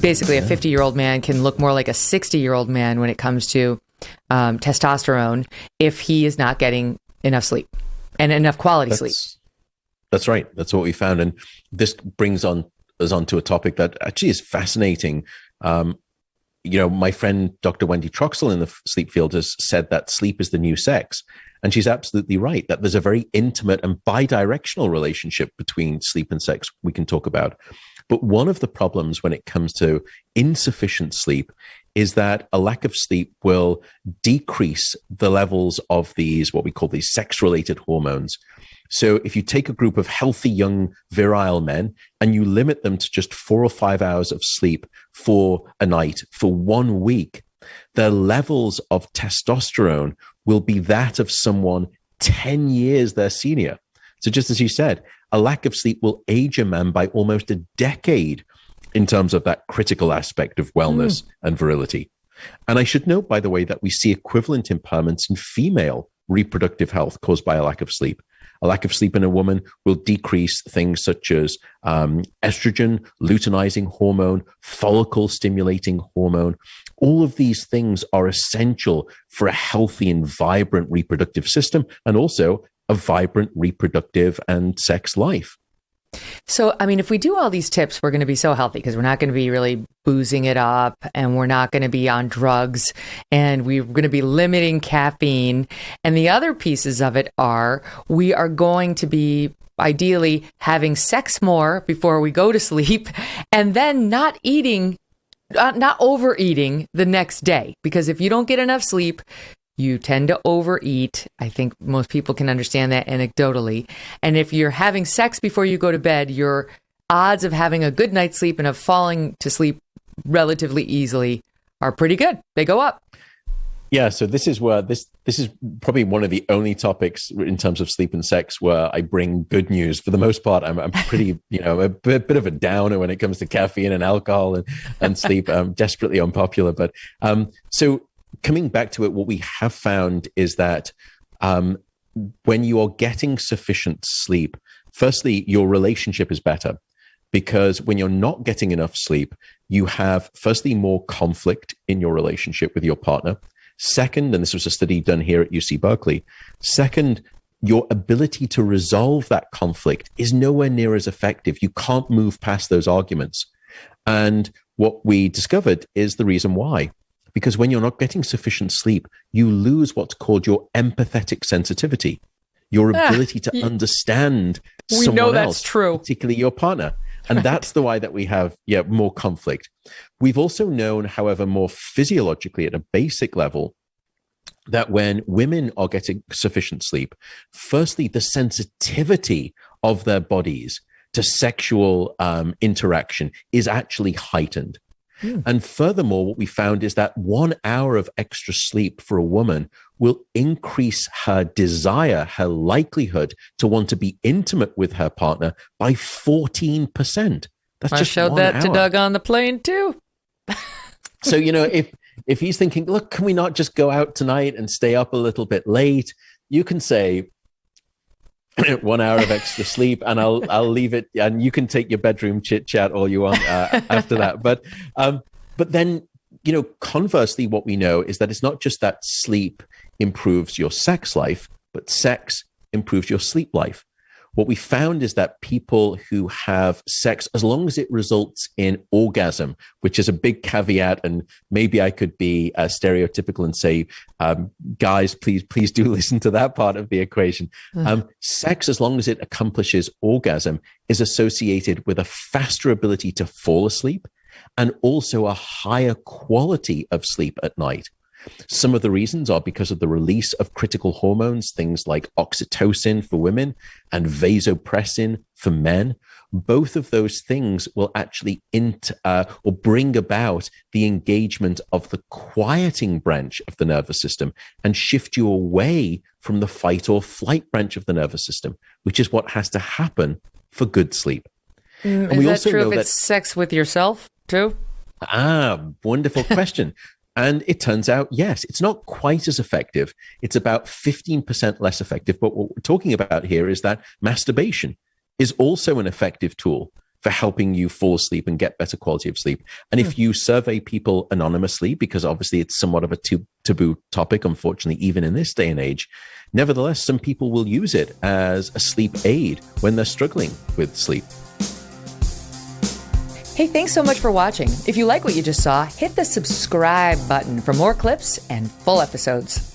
basically a 50-year-old man can look more like a 60-year-old man when it comes to testosterone if he is not getting enough sleep and enough quality sleep. That's right. That's what we found. And this brings us on to a topic that actually is fascinating. My friend, Dr. Wendy Troxel in the sleep field has said that sleep is the new sex. And she's absolutely right that there's a very intimate and bi-directional relationship between sleep and sex we can talk about. But one of the problems when it comes to insufficient sleep is that a lack of sleep will decrease the levels of these, what we call these sex-related hormones. So if you take a group of healthy, young, virile men and you limit them to just 4 or 5 hours of sleep for a night for 1 week, their levels of testosterone will be that of someone 10 years their senior. So just as you said, a lack of sleep will age a man by almost a decade in terms of that critical aspect of wellness and virility. And I should note, by the way, that we see equivalent impairments in female reproductive health caused by a lack of sleep. A lack of sleep in a woman will decrease things such as estrogen, luteinizing hormone, follicle stimulating hormone. All of these things are essential for a healthy and vibrant reproductive system and also a vibrant reproductive and sex life. So, I mean, if we do all these tips, we're going to be so healthy because we're not going to be really boozing it up and we're not going to be on drugs and we're going to be limiting caffeine. And the other pieces of it are we are going to be ideally having sex more before we go to sleep and then not overeating the next day. Because if you don't get enough sleep, you tend to overeat. I think most people can understand that anecdotally. And if you're having sex before you go to bed, your odds of having a good night's sleep and of falling to sleep relatively easily are pretty good. They go up. Yeah, so this is where this is probably one of the only topics in terms of sleep and sex where I bring good news. For the most part, I'm pretty, a bit of a downer when it comes to caffeine and alcohol and sleep. I'm desperately unpopular. But so coming back to it, what we have found is that when you are getting sufficient sleep, firstly, your relationship is better. Because when you're not getting enough sleep, you have, firstly, more conflict in your relationship with your partner. Second, and this was a study done here at UC Berkeley, second, your ability to resolve that conflict is nowhere near as effective. You can't move past those arguments. And what we discovered is the reason why. Because when you're not getting sufficient sleep, you lose what's called your empathetic sensitivity, your ability to understand someone else. We know that's true. Particularly your partner. And that's the why that we have more conflict. We've also known, however, more physiologically at a basic level, that when women are getting sufficient sleep, firstly, the sensitivity of their bodies to sexual interaction is actually heightened. And furthermore, what we found is that 1 hour of extra sleep for a woman will increase her desire, her likelihood to want to be intimate with her partner by 14%. I showed that to Doug on the plane too. So, if he's thinking, look, can we not just go out tonight and stay up a little bit late? You can say 1 hour of extra sleep and I'll leave it and you can take your bedroom chit chat all you want after that. But then, conversely, what we know is that it's not just that sleep improves your sex life, but sex improves your sleep life. What we found is that people who have sex, as long as it results in orgasm, which is a big caveat, and maybe I could be stereotypical and say, guys, please do listen to that part of the equation. Sex, as long as it accomplishes orgasm, is associated with a faster ability to fall asleep and also a higher quality of sleep at night. Some of the reasons are because of the release of critical hormones, things like oxytocin for women and vasopressin for men. Both of those things will actually bring about the engagement of the quieting branch of the nervous system and shift you away from the fight or flight branch of the nervous system, which is what has to happen for good sleep. And we also know if it's sex with yourself too? Wonderful question. And it turns out, yes, it's not quite as effective. It's about 15% less effective. But what we're talking about here is that masturbation is also an effective tool for helping you fall asleep and get better quality of sleep. And if you survey people anonymously, because obviously it's somewhat of a taboo topic, unfortunately, even in this day and age, nevertheless, some people will use it as a sleep aid when they're struggling with sleep. Hey, thanks so much for watching. If you like what you just saw, hit the subscribe button for more clips and full episodes.